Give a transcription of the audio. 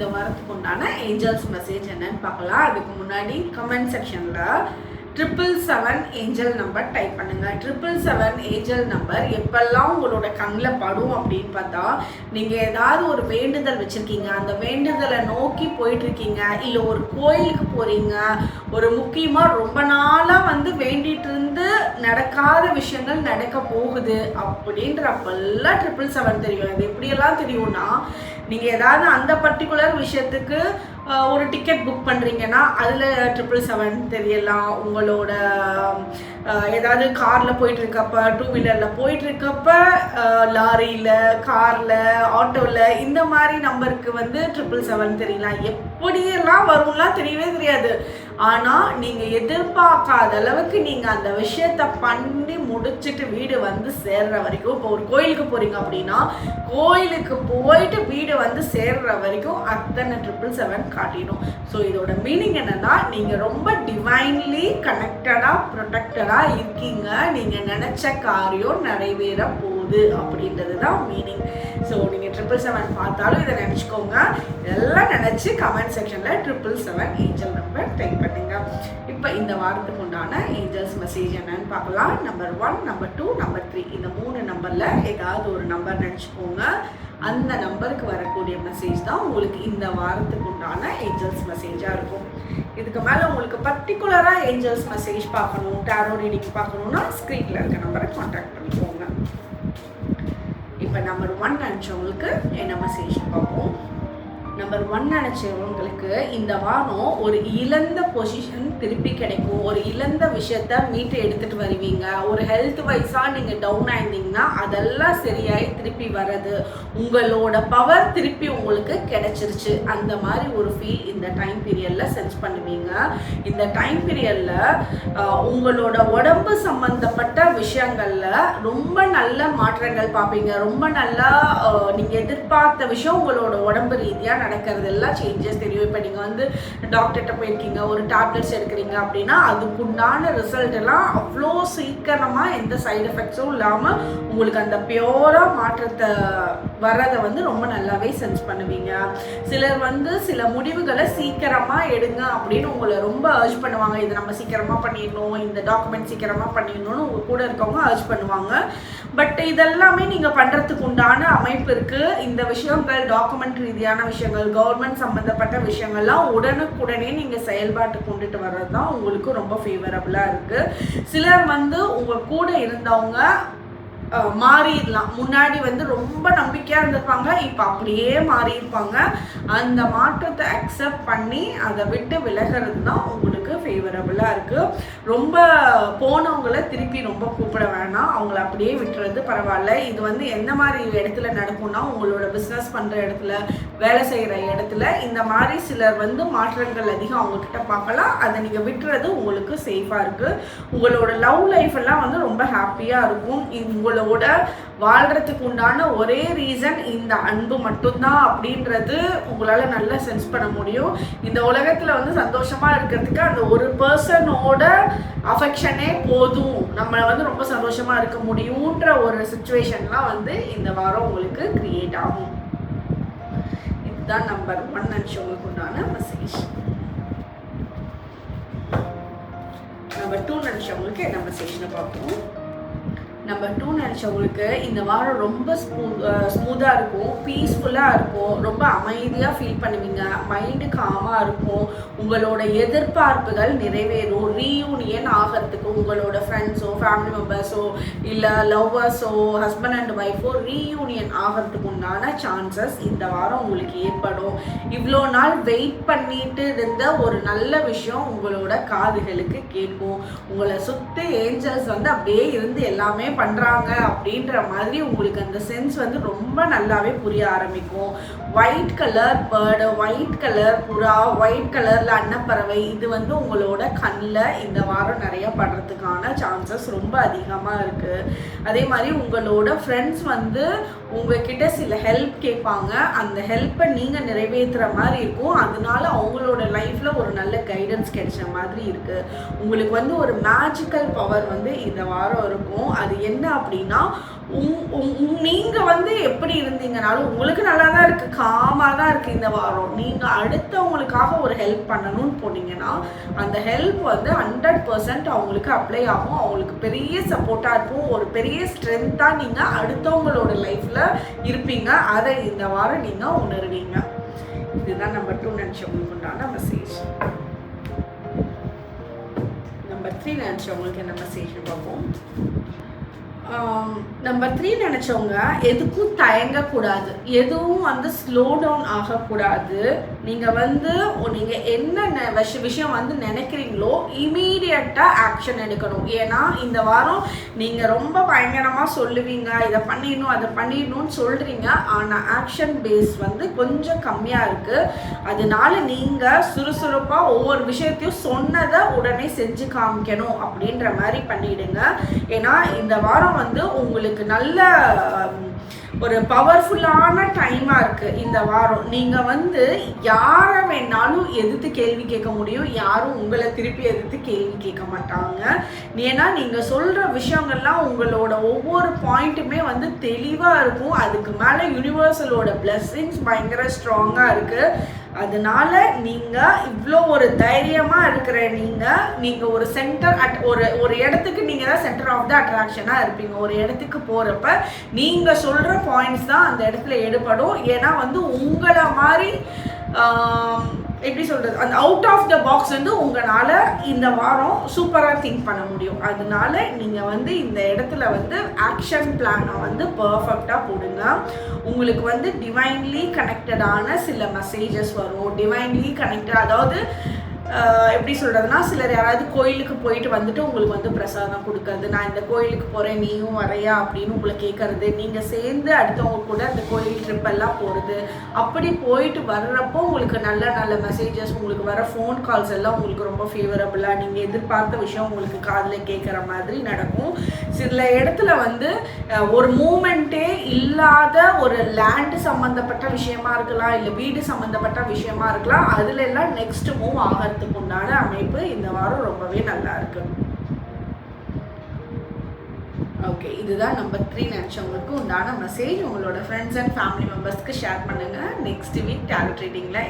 இந்த வாரத்துக்கு உண்டான ஏஞ்சல்ஸ் மெசேஜ் என்னன்னு பார்க்கலாம். அதுக்கு முன்னாடி கமெண்ட் செக்ஷனில் 777 ஏஞ்சல் நம்பர் டைப் பண்ணுங்க. 777 ஏஞ்சல் நம்பர் எப்பெல்லாம் உங்களோட கண்ணில் படும் அப்படின்னு பார்த்தா, நீங்கள் ஏதாவது ஒரு வேண்டுதல் வச்சுருக்கீங்க, அந்த வேண்டுதலை நோக்கி போயிட்டுருக்கீங்க, இல்லை ஒரு கோயிலுக்கு போகிறீங்க, ஒரு முக்கியமாக ரொம்ப நாளாக வேண்டிட்டு இருந்து நடக்காத விஷயங்கள் நடக்க போகுது அப்படின்றப்பெல்லாம் 777 தெரியும். அது எப்படியெல்லாம் தெரியும்னா, நீங்கள் ஏதாவது அந்த பர்டிகுலர் விஷயத்துக்கு ஒரு டிக்கெட் புக் பண்ணுறீங்கன்னா அதில் 777 தெரியலாம். உங்களோட ஏதாவது காரில் போயிட்டுருக்கப்ப, டூ வீலரில் போயிட்டுருக்கப்ப, லாரியில், காரில், ஆட்டோவில் இந்த மாதிரி நம்பருக்கு 777 தெரியலாம். எப்படியெல்லாம் வரும்லாம் தெரியவே தெரியாது. ஆனால் நீங்கள் எதிர்பார்க்காத அளவுக்கு நீங்கள் அந்த விஷயத்தை பண்ணி முடிச்சுட்டு வீடு சேர்ற வரைக்கும், இப்போ ஒரு கோயிலுக்கு போகிறீங்க அப்படின்னா கோயிலுக்கு போயிட்டு வீடு சேர்ற வரைக்கும் அத்தனை 777 காட்டிடும். ஸோ இதோட மீனிங் என்னன்னா, நீங்கள் ரொம்ப டிவைன்லி கனெக்டடாக ப்ரொடெக்டடாக இருக்கீங்க, நீங்கள் நினச்ச காரியம் நிறைவேற போகுது அப்படின்றது தான் மீனிங். ஸோ நீங்கள் 777 பார்த்தாலும் இதை நினச்சிக்கோங்க. இதெல்லாம் நினச்சி கமெண்ட் செக்ஷனில் 777 ஏஞ்சல் நம்பர் டைப் பண்ணுங்க. இப்போ இந்த வாரத்துக்கு உண்டான ஏஞ்சல்ஸ் மெசேஜ் என்னன்னு பார்க்கலாம். நம்பர் 1, நம்பர் 2, நம்பர் 3 இந்த 3 நம்பரில் ஏதாவது ஒரு நம்பர் நினச்சிக்கோங்க. அந்த நம்பருக்கு வரக்கூடிய மெசேஜ் தான் உங்களுக்கு இந்த வாரத்துக்கு உண்டான ஏஞ்சல்ஸ் மெசேஜாக இருக்கும். இதுக்கு மேலே உங்களுக்கு பர்டிகுலராக ஏஞ்சல்ஸ் மெசேஜ் பார்க்கணும், டேரோ ரீடிங் பார்க்கணுன்னா ஸ்க்ரீனில் இருக்க நம்பரை கான்டாக்ட் பண்ணிக்கோங்க. இப்போ நம்பர் 1 நினச்சவங்களுக்கு என்ன மெசேஜ் பார்ப்போம். நம்பர் 1 நினச்சவங்களுக்கு இந்த வாரம் ஒரு இழந்த பொசிஷன் திருப்பி கிடைக்கும். ஒரு இழந்த விஷயத்த மீட்டு எடுத்துகிட்டு வருவீங்க. ஒரு ஹெல்த் வைஸாக நீங்கள் டவுன் ஆயிருந்தீங்கன்னா அதெல்லாம் சரியாகி திருப்பி வர்றது, உங்களோட பவர் திருப்பி உங்களுக்கு கிடைச்சிருச்சு, அந்த மாதிரி ஒரு ஃபீல் இந்த டைம் பீரியடில் சென்ஸ் பண்ணுவீங்க. இந்த டைம் பீரியடில் உங்களோட உடம்பு சம்மந்தப்பட்ட விஷயங்களில் ரொம்ப நல்ல மாற்றங்கள் பார்ப்பீங்க. ரொம்ப நல்லா நீங்கள் எதிர்பார்த்த விஷயம் உங்களோட உடம்பு ரீதியாக நடக்கிறது எல்லாம் சேஞ்சஸ் தெரியும். இப்போ நீங்கள் டாக்டர்கிட்ட போயிருக்கீங்க, ஒரு டேப்லெட்ஸ் எடுக்கிறீங்க அப்படின்னா அதுக்குண்டான ரிசல்ட் எல்லாம் அவ்வளோ சீக்கிரமாக எந்த சைடு எஃபெக்ட்ஸும் இல்லாமல் உங்களுக்கு அந்த பியூராக மாற்றத்தை வர்றதை ரொம்ப நல்லாவே சென்ஸ் பண்ணுவீங்க. சிலர் சில முடிவுகளை சீக்கிரமாக எடுங்க அப்படின்னு உங்களை ரொம்ப அர்ஜ் பண்ணுவாங்க. இதை நம்ம சீக்கிரமாக பண்ணிடணும், இந்த டாக்குமெண்ட் சீக்கிரமாக பண்ணிடணும்னு உங்கள் கூட இருக்கவங்க அர்ஜ் பண்ணுவாங்க. பட் இதெல்லாமே நீங்கள் பண்ணுறதுக்கு உண்டான அமைப்பு இருக்குது. இந்த விஷயங்கள் டாக்குமெண்ட் ரீதியான விஷயங்கள், கவர்மெண்ட் சம்மந்தப்பட்ட விஷயங்கள்லாம் உடனுக்குடனே நீங்கள் செயல்பாட்டு கொண்டுட்டு வர்றது தான் உங்களுக்கு ரொம்ப ஃபேவரபுளாக இருக்குது. சிலர் உங்கள் கூட இருந்தவங்க மாறிடலாம். முன்னாடி ரொம்ப நம்பிக்கையாக இருந்திருப்பாங்க, இப்போ அப்படியே மாறியிருப்பாங்க. அந்த மாற்றத்தை அக்செப்ட் பண்ணி அதை விட்டு விலகிறது தான் உங்களுக்கு ஃபேவரபுளாக இருக்குது. ரொம்ப போனவங்களை திருப்பி ரொம்ப கூப்பிட வேணாம், அவங்கள அப்படியே விட்டுறது பரவாயில்ல. இது எந்த மாதிரி இடத்துல நடக்கும்னா, உங்களோட பிஸ்னஸ் பண்ணுற இடத்துல, வேலை செய்கிற இடத்துல இந்த மாதிரி சிலர் மாற்றங்கள் அதிகம் அவங்கக்கிட்ட பார்க்கலாம். அதை நீங்கள் விட்டுறது உங்களுக்கு சேஃபாக இருக்குது. உங்களோட லவ் லைஃப் எல்லாம் ரொம்ப ஹாப்பியாக இருக்கும். உங்களோட வாழ்றதுக்கு உண்டான ஒரே ரீசன் இந்த அன்பு மட்டும்தான் அப்படின்றது உங்களால் நல்லா சென்ஸ் பண்ண முடியும். இந்த உலகத்தில் சந்தோஷமாக இருக்கிறதுக்கு அந்த ஒரு பர்சனோட அஃபெக்ஷனே போதும், நம்ம ரொம்ப சந்தோஷமாக இருக்க முடியுன்ற ஒரு சுச்சுவேஷன்லாம் இந்த வாரம் உங்களுக்கு கிரியேட் ஆகும். இதுதான் நம்பர் 1 நினச்சவங்களுக்கு உண்டான மெசேஜ். நம்பர் 2 நினச்சவங்களுக்கு என்ன மெசேஜ்னு பார்ப்போம். நம்பர் 2 நினச்சவங்களுக்கு இந்த வாரம் ரொம்ப ஸ்மூத்தாக இருக்கும், பீஸ்ஃபுல்லாக இருக்கும், ரொம்ப அமைதியாக ஃபீல் பண்ணுவீங்க, மைண்டு காமாக இருக்கும். உங்களோட எதிர்பார்ப்புகள் நிறைவேறும். ரீயூனியன் ஆகிறதுக்கு உங்களோட ஃப்ரெண்ட்ஸோ, ஃபேமிலி மெம்பர்ஸோ, இல்லை லவ்வர்ஸோ, ஹஸ்பண்ட் அண்ட் ஒய்ஃபோ ரீயூனியன் ஆகிறதுக்கு உண்டான சான்சஸ் இந்த வாரம் உங்களுக்கு ஏற்படும். இவ்வளோ நாள் வெயிட் பண்ணிட்டு இருந்த ஒரு நல்ல விஷயம் உங்களோட காதுகளுக்கு கேட்கும். உங்களை சுற்றி ஏஞ்சல்ஸ் அப்படியே இருந்து எல்லாமே பண்ணுறாங்க அப்படின்ற மாதிரி உங்களுக்கு அந்த சென்ஸ் ரொம்ப நல்லாவே புரிய ஆரம்பிக்கும். White colour bird, white colour புறா, ஒயிட் கலரில் அன்னப்பறவை இது உங்களோட கண்ணில் இந்த வாரம் நிறைய படுறதுக்கான சான்சஸ் ரொம்ப அதிகமாக இருக்குது. அதே மாதிரி உங்களோட ஃப்ரெண்ட்ஸ் உங்ககிட்ட சில ஹெல்ப் கேட்பாங்க. அந்த ஹெல்ப்பை நீங்கள் நிறைவேற்றுற மாதிரி இருக்கும். அதனால அவங்களோட லைஃப்பில் ஒரு நல்ல கைடன்ஸ் கிடைச்ச மாதிரி இருக்குது. உங்களுக்கு ஒரு மேஜிக்கல் பவர் இந்த வாரம் இருக்கும். அது என்ன அப்படின்னா, நீங்கள் வந்து எப்படி இருந்தீங்கனாலும் உங்களுக்கு நல்லா தான் இருக்குது, காமாக தான் இருக்குது இந்த வாரம். நீங்கள் அடுத்தவங்களுக்காக ஒரு ஹெல்ப் பண்ணணும்னு போனீங்கன்னா அந்த ஹெல்ப் வந்து 100% அவங்களுக்கு அப்ளை ஆகும். அவங்களுக்கு பெரிய சப்போர்ட்டாக இருக்கும், ஒரு பெரிய ஸ்ட்ரென்த்தாக நீங்கள் அடுத்தவங்களோட லைஃப்பில் இருப்பீங்க. அதை இந்த வாரம் நீங்கள் உணர்வீங்க. இதுதான் நம்பர் 2 நினச்சவங்களுக்கு உண்டான மெசேஜ். நம்பர் 3 நினச்சவங்களுக்கு என்ன மெசேஜ்னு பார்ப்போம். நம்பர் 3 நினச்சவங்க எதுக்கும் தயங்கக்கூடாது, எதுவும் வந்து ஸ்லோ டவுன் ஆகக்கூடாது. நீங்கள் வந்து நீங்கள் என்ன விஷயம் வந்து நினைக்கிறீங்களோ இமீடியட்டாக ஆக்ஷன் எடுக்கணும். ஏன்னா இந்த வாரம் நீங்கள் ரொம்ப பயங்கரமாக சொல்லுவீங்க, இதை பண்ணிடணும் அதை பண்ணிடணும்னு சொல்கிறீங்க, ஆனால் ஆக்ஷன் பேஸ் வந்து கொஞ்சம் கம்மியாக இருக்குது. அதனால நீங்கள் சுறுசுறுப்பாக ஒவ்வொரு விஷயத்தையும் சொன்னதை உடனே செஞ்சு காமிக்கணும் அப்படின்ற மாதிரி பண்ணிவிடுங்க. ஏன்னா இந்த வாரம் வந்து உங்களுக்கு நல்ல ஒரு பவர்ஃபுல்லான டைமாக இருக்குது இந்த வாரம். நீங்கள் வந்து யாரை வேணாலும் எதிர்த்து கேள்வி கேட்க முடியும், யாரும் உங்களை திருப்பி எதிர்த்து கேள்வி கேட்க மாட்டாங்க. ஏன்னா நீங்கள் சொல்கிற விஷயங்கள்லாம் உங்களோட ஒவ்வொரு பாயிண்ட்டுமே வந்து தெளிவாக இருக்கும். அதுக்கு மேலே யூனிவர்சலோட பிளெஸ்ஸிங்ஸ் பயங்கர ஸ்ட்ராங்காக இருக்குது. அதனால நீங்கள் இவ்வளோ ஒரு தைரியமாக இருக்கிற நீங்கள் ஒரு சென்டர் ஒரு இடத்துக்கு நீங்கள் தான் சென்டர் ஆஃப் த அட்ராக்ஷனாக இருப்பீங்க. ஒரு இடத்துக்கு போகிறப்ப நீங்கள் சொல்கிற பாயிண்ட்ஸ் தான் அந்த இடத்துல எடுபடும். ஏன்னா வந்து உங்களை மாதிரி எப்படி சொல்கிறது, அந்த அவுட் ஆஃப் த பாக்ஸ் வந்து உங்களால் இந்த வாரம் சூப்பராக திங்க் பண்ண முடியும். அதனால நீங்கள் வந்து இந்த இடத்துல வந்து ஆக்ஷன் பிளானை வந்து பர்ஃபெக்டாக போடுங்க. உங்களுக்கு வந்து டிவைன்லி கனெக்டடான சில மெசேஜஸ் வரும். டிவைன்லி கனெக்டட், அதாவது எப்படி சொல்கிறதுனா, சிலர் யாராவது கோயிலுக்கு போயிட்டு வந்துட்டு உங்களுக்கு வந்து பிரசாதம் கொடுக்கறது, நான் இந்த கோயிலுக்கு போகிறேன் நீயும் வரையா அப்படின்னு உங்களை கேட்கறது, நீங்கள் சேர்ந்து அடுத்தவங்க கூட அந்த கோயில் ட்ரிப்பெல்லாம் போகிறது. அப்படி போயிட்டு வர்றப்போ உங்களுக்கு நல்ல நல்ல மெசேஜஸ், உங்களுக்கு வர ஃபோன் கால்ஸ் எல்லாம் உங்களுக்கு ரொம்ப ஃபேவரபுளாக நீங்கள் எதிர்பார்த்த விஷயம் உங்களுக்கு காதில் கேட்குற மாதிரி நடக்கும். சில இடத்துல வந்து ஒரு மூமெண்ட்டே இல்லாத ஒரு லேண்டு சம்மந்தப்பட்ட விஷயமா இருக்கலாம், இல்லை வீடு சம்மந்தப்பட்ட விஷயமா இருக்கலாம். அதுல எல்லாம் நெக்ஸ்ட் மூவ் ஆகிறதுக்கு உண்டான அமைப்பு இந்த வாரம் ரொம்பவே நல்லா இருக்கு. ஓகே, இதுதான் நம்பர் 3 நினச்சவங்களுக்கு உண்டான மெசேஜ். உங்களோட ஃப்ரெண்ட்ஸ் அண்ட் ஃபேமிலி மெம்பர்ஸ்க்கு ஷேர் பண்ணுங்கள். Next week tarot ரீடிங்கில்